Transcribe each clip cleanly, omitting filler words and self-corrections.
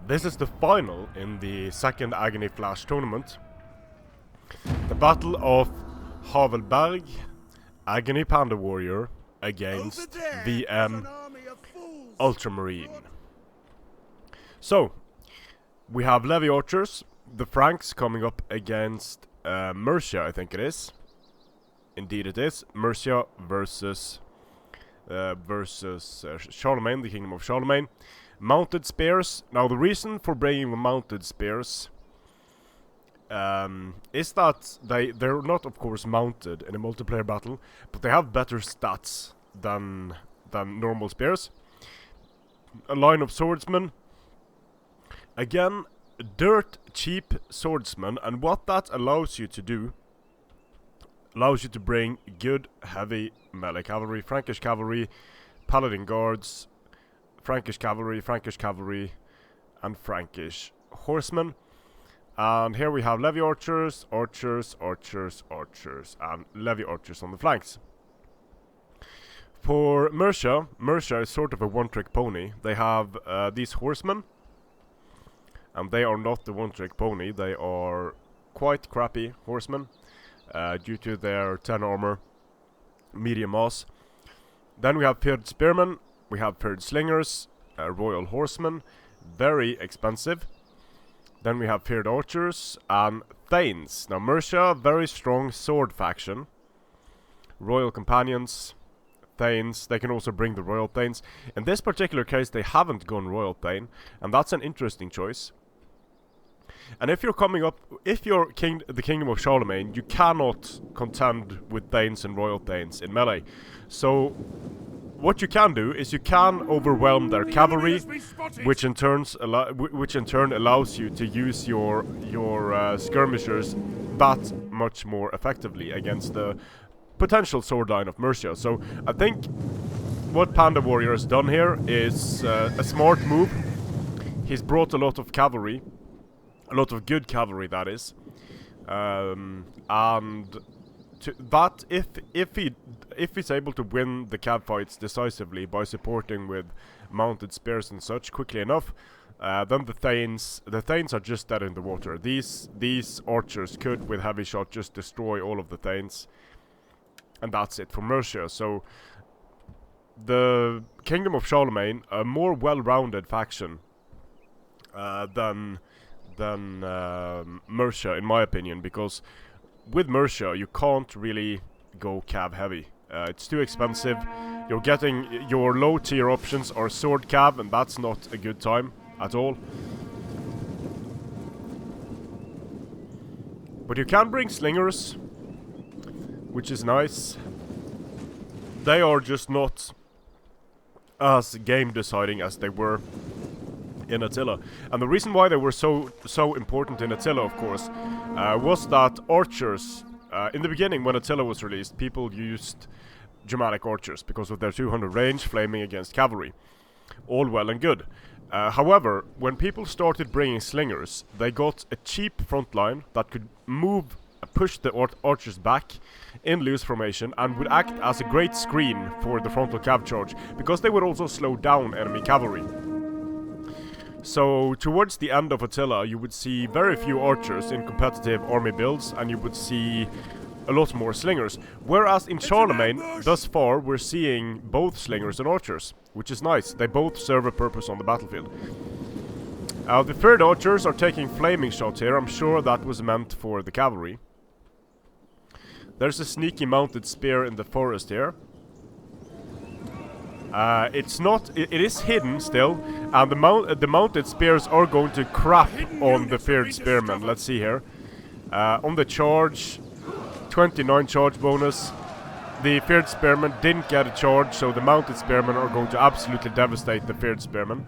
This is the final in the second Aggony Flash tournament. The Battle of Havelberg, Aggony Panda Warrior against VM Ultramarine. So, we have Levy Archers, the Franks coming up against Mercia, I think it is. Indeed it is. Mercia versus Charlemagne, the Kingdom of Charlemagne. Mounted spears. Now the reason for bringing the mounted spears is that they're not, of course, mounted in a multiplayer battle, but they have better stats than normal spears. A line of swordsmen. Again, dirt cheap swordsmen, and what that allows you to do allows you to bring good heavy melee cavalry, Frankish cavalry, paladin guards, Frankish cavalry, and Frankish horsemen. And here we have Levy archers, archers, and Levy archers on the flanks. For Mercia is sort of a one-trick pony. They have these horsemen, and they are not the one-trick pony. They are quite crappy horsemen due to their 10 armor, medium mass. Then we have paired spearmen, we have paired slingers, royal horsemen, very expensive. Then we have paired archers and thanes. Now Mercia, very strong sword faction. Royal companions, thanes, they can also bring the royal thanes. In this particular case they haven't gone royal thane, and that's an interesting choice. And if you're coming up, if you're the Kingdom of Charlemagne, you cannot contend with thanes and royal thanes in melee. So what you can do is you can overwhelm their cavalry, which in turn allows you to use your skirmishers that much more effectively against the potential sword line of Mercia. So I think what Panda Warrior has done here is a smart move. He's brought a lot of cavalry. A lot of good cavalry, that is, and that if he's able to win the cab fights decisively by supporting with mounted spears and such quickly enough, then the thanes are just dead in the water. These archers could, with heavy shot, just destroy all of the thanes, and that's it for Mercia. So the Kingdom of Charlemagne, a more well-rounded faction than Mercia, in my opinion, because with Mercia you can't really go cav heavy. It's too expensive. You're getting your low tier options are sword cav, and that's not a good time at all. But you can bring slingers, which is nice. They are just not as game deciding as they were in Attila. And the reason why they were so important in Attila, of course, was that archers, in the beginning when Attila was released, people used Germanic archers because of their 200 range, flaming against cavalry. All well and good. However, when people started bringing slingers, they got a cheap front line that could push the archers back in loose formation and would act as a great screen for the frontal cav charge, because they would also slow down enemy cavalry. So, towards the end of Attila, you would see very few archers in competitive army builds, and you would see a lot more slingers. Whereas in Charlemagne, thus far, we're seeing both slingers and archers, which is nice. They both serve a purpose on the battlefield. The third archers are taking flaming shots here. I'm sure that was meant for the cavalry. There's a sneaky mounted spear in the forest here. It is hidden still, and the mounted spears are going to crap on the feared spearmen. Let's see here. On the charge, 29 charge bonus. The feared spearmen didn't get a charge, so the mounted spearmen are going to absolutely devastate the feared spearmen.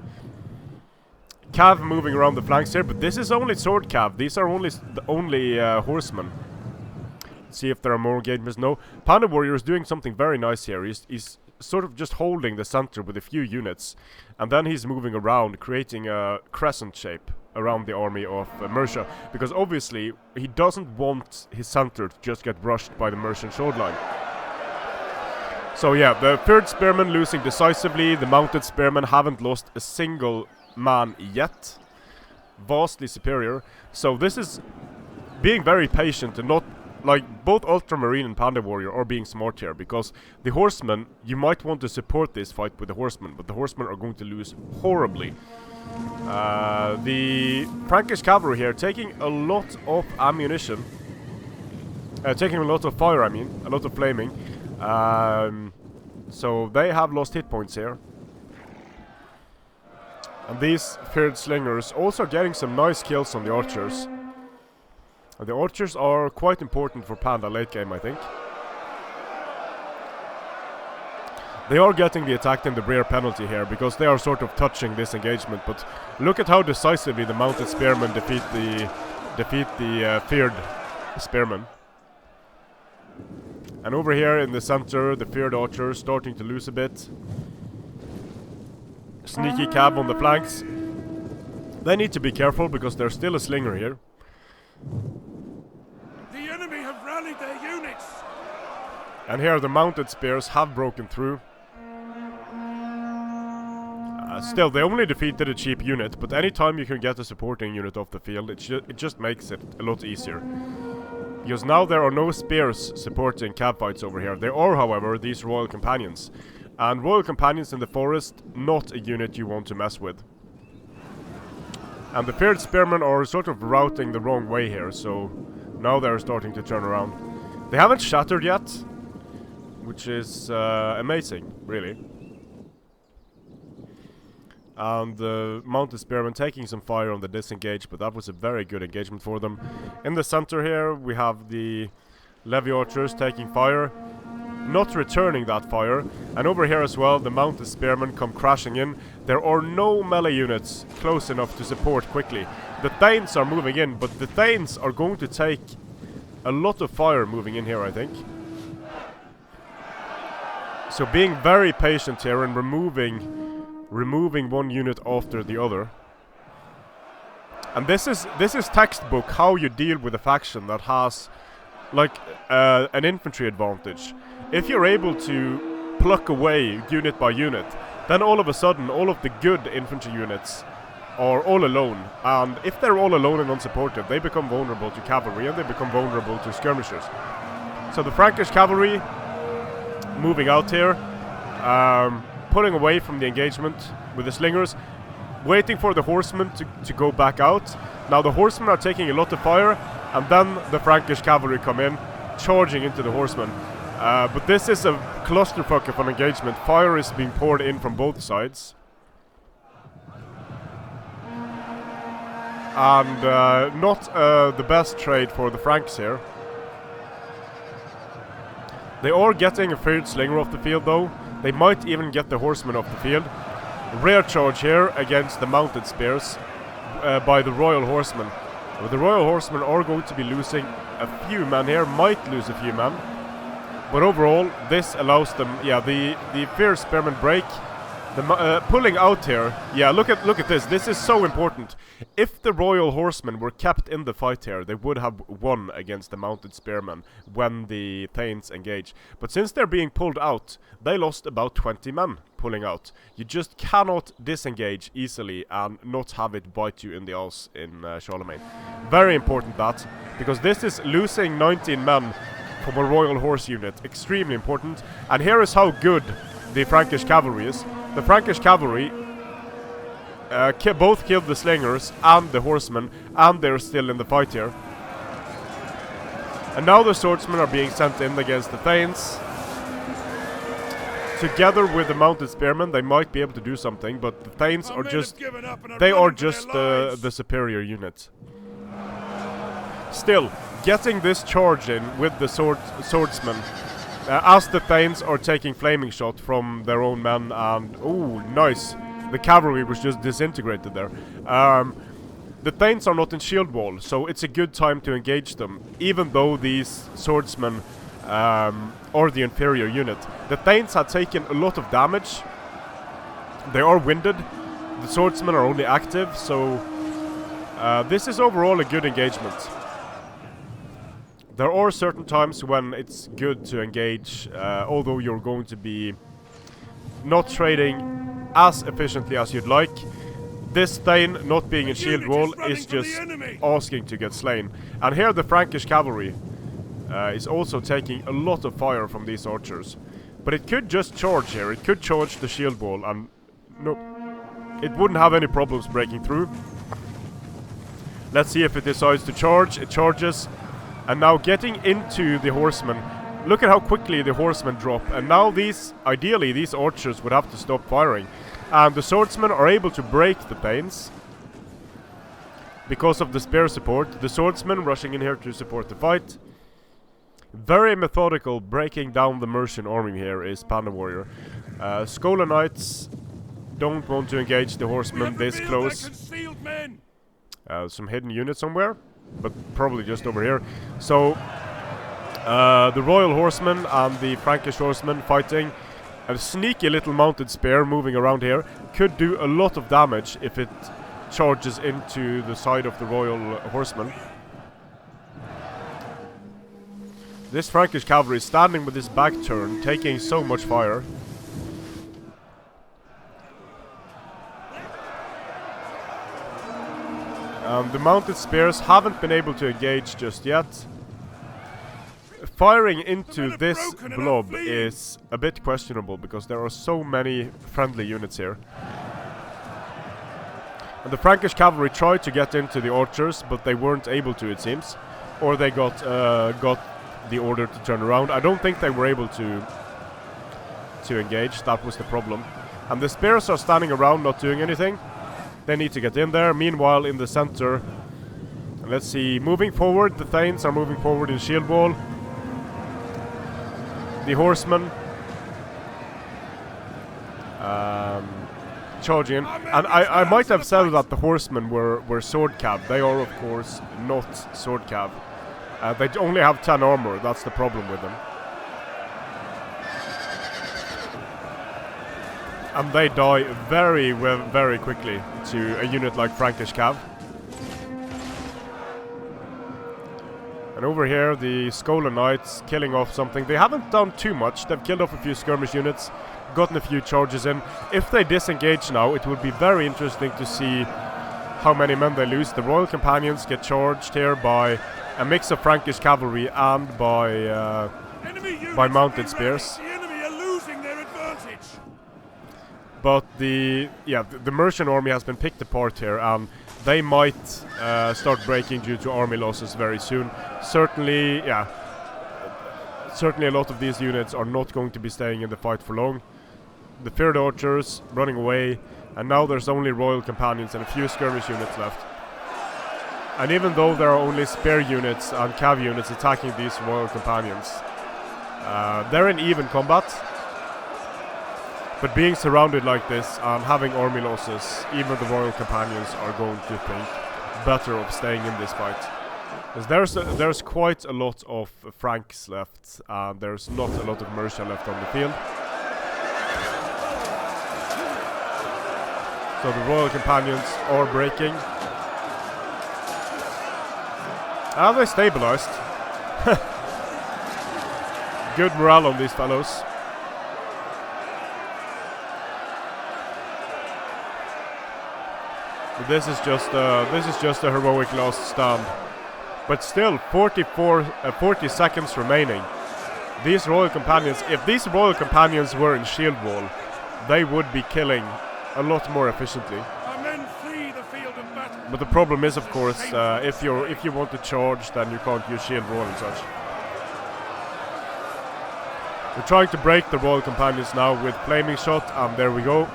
Cav moving around the flanks here, but this is only sword cav. These are only horsemen. Let's see if there are more gamers. No, Panda Warrior is doing something very nice here. He's sort of just holding the center with a few units, and then he's moving around, creating a crescent shape around the army of Mercia, because obviously he doesn't want his center to just get rushed by the Mercian sword line. So yeah, the third spearmen losing decisively. The mounted spearmen haven't lost a single man yet. vastly superior. So this is being very patient and not, like, both Ultramarine and Panda Warrior are being smart here, because the horsemen, you might want to support this fight with the horsemen, but the horsemen are going to lose horribly. The Frankish cavalry here taking a lot of ammunition, taking a lot of fire, I mean, a lot of flaming. So they have lost hit points here. And these feared slingers also getting some nice kills on the archers. And the archers are quite important for Panda late game, I think. They are getting the attack and the rear penalty here, because they are sort of touching this engagement. But look at how decisively the mounted spearmen defeat the feared spearmen. And over here in the center, the feared archers starting to lose a bit. Sneaky cab on the flanks. They need to be careful, because there's still a slinger here. The enemy have rallied their units. And here the mounted spears have broken through. Still, they only defeated a cheap unit, but anytime you can get a supporting unit off the field, it just makes it a lot easier. Because now there are no spears supporting cab fights over here. There are, however, these royal companions. And royal companions in the forest, not a unit you want to mess with. And the feared spearmen are sort of routing the wrong way here, so now they're starting to turn around. They haven't shattered yet, which is amazing, really. And the mounted spearmen taking some fire on the disengage, but that was a very good engagement for them. In the center here, we have the levy archers taking fire, not returning that fire. And over here as well, the mounted spearmen come crashing in. There are no melee units close enough to support quickly. The Thanes are moving in, but the Thanes are going to take a lot of fire moving in here, I think. So being very patient here and removing one unit after the other. And this is textbook how you deal with a faction that has like an infantry advantage. If you're able to pluck away unit by unit, then all of a sudden all of the good infantry units are all alone. And if they're all alone and unsupported, they become vulnerable to cavalry and they become vulnerable to skirmishers. So the Frankish cavalry moving out here, pulling away from the engagement with the slingers, waiting for the horsemen to go back out. Now the horsemen are taking a lot of fire, and then the Frankish cavalry come in, charging into the horsemen. But this is a clusterfuck of an engagement. Fire is being poured in from both sides. And not the best trade for the Franks here. They are getting a feared slinger off the field though. They might even get the horsemen off the field. Rear charge here against the mounted spears by the royal horsemen. The royal horsemen are going to be losing a few men here, might lose a few men. But overall, this allows them, yeah, the feared spearmen break. The pulling out here, yeah, look at this. This is so important. If the royal horsemen were kept in the fight here, they would have won against the mounted spearmen when the Thanes engage. But since they're being pulled out, they lost about 20 men pulling out. You just cannot disengage easily and not have it bite you in the ass in Charlemagne. Very important that, because this is losing 19 men from a royal horse unit. Extremely important. And here is how good the Frankish cavalry is. The Frankish cavalry both killed the slingers and the horsemen, and they're still in the fight here. And now the swordsmen are being sent in against the Thanes. Together with the mounted spearmen, they might be able to do something, but the Thanes are just... they are just the superior unit. Still, getting this charge in with the swordsmen, as the Thanes are taking flaming shot from their own men, and ooh, nice. The cavalry was just disintegrated there. The Thanes are not in shield wall, so it's a good time to engage them, even though these swordsmen are the inferior unit. The Thanes had taken a lot of damage. They are winded. The swordsmen are only active, so this is overall a good engagement. There are certain times when it's good to engage, although you're going to be not trading as efficiently as you'd like. this Thane not being in shield wall is just asking to get slain. And here the Frankish cavalry is also taking a lot of fire from these archers. But it could just charge here, it could charge the shield wall and no, it wouldn't have any problems breaking through. Let's see if it decides to charge. It charges, and now getting into the horsemen. Look at how quickly the horsemen drop, and now ideally these archers would have to stop firing. And the swordsmen are able to break the Thanes because of the spear support. The swordsmen rushing in here to support the fight. Very methodical breaking down the Mercian army here is Panda Warrior. Scholar Knights don't want to engage the horsemen this close. Some hidden unit somewhere, but probably just over here. So the Royal Horsemen and the Frankish Horsemen fighting. A sneaky little mounted spear moving around here could do a lot of damage if it charges into the side of the Royal Horsemen. This Frankish cavalry is standing with his back turned, taking so much fire. The mounted spears haven't been able to engage just yet. Firing into this blob is a bit questionable because there are so many friendly units here. And the Frankish cavalry tried to get into the archers, but they weren't able to, it seems. Or they got the order to turn around. I don't think they were able to engage, that was the problem. And the spears are standing around not doing anything. They need to get in there. Meanwhile, in the center, let's see, moving forward, the Thanes are moving forward in shield wall. The horsemen charging in. And I might have said that the horsemen were sword cav. They are, of course, not sword cav. They only have 10 armor, that's the problem with them. And they die very, very quickly to a unit like Frankish cav. And over here, the Scholar Knights killing off something. They haven't done too much. They've killed off a few skirmish units, gotten a few charges in. If they disengage now, it would be very interesting to see how many men they lose. The Royal Companions get charged here by a mix of Frankish cavalry and by mounted spears. But the Mercian army has been picked apart here, and they might start breaking due to army losses very soon. Certainly a lot of these units are not going to be staying in the fight for long. The feared archers running away, and now there's only Royal Companions and a few skirmish units left. And even though there are only spear units and cav units attacking these Royal Companions, they're in even combat. But being surrounded like this and having army losses, even the Royal Companions are going to think better of staying in this fight. Because there's quite a lot of Franks left, and there's not a lot of Mercia left on the field. So the Royal Companions are breaking. And they stabilized. Good morale on these fellows. This is just a heroic last stand. But still, 40 seconds remaining. These Royal Companions, if these Royal Companions were in shield wall, they would be killing a lot more efficiently. But the problem is, of course, if you want to charge, then you can't use shield wall and such. We're trying to break the Royal Companions now with flaming shot, and there we go.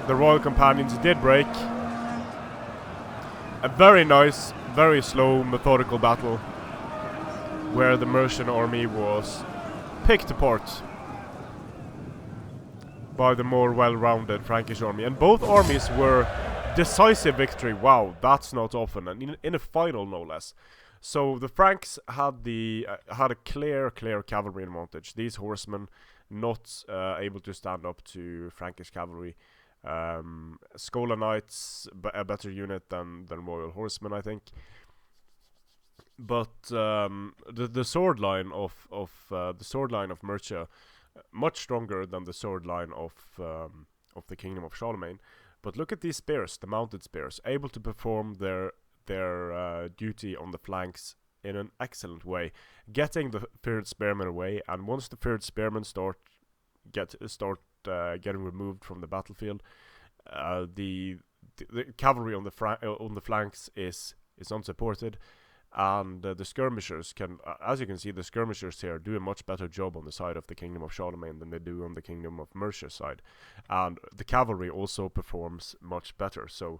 The Royal Companions did break. A very nice, very slow, methodical battle where the Mercian army was picked apart by the more well-rounded Frankish army. And both armies were decisive victory. Wow, that's not often, and in a final no less. So the Franks had a clear cavalry advantage. These horsemen not able to stand up to Frankish cavalry. Scholar Knights, a better unit than Royal Horsemen, I think. But the sword line of Mercia, much stronger than the sword line of the Kingdom of Charlemagne. But look at these spears, the mounted spears, able to perform their duty on the flanks in an excellent way, getting the feared spearmen away. And once the feared spearmen start getting removed from the battlefield, the cavalry on the flanks is unsupported, and the skirmishers can, as you can see, the skirmishers here do a much better job on the side of the Kingdom of Charlemagne than they do on the Kingdom of Mercia side, and the cavalry also performs much better. So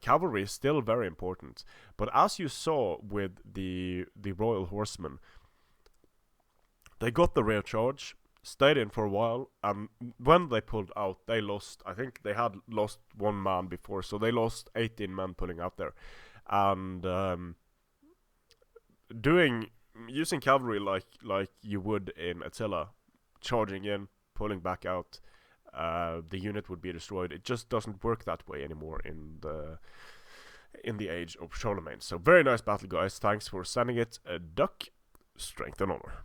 cavalry is still very important, but as you saw with the royal horsemen, they got the rear charge, stayed in for a while, and when they pulled out, they lost. I think they had lost 1 man before, so they lost 18 men pulling out there, and using cavalry like you would in Attila, charging in, pulling back out, the unit would be destroyed. It just doesn't work that way anymore in the Age of Charlemagne. So very nice battle, guys. Thanks for sending it. Duck, strength and honor.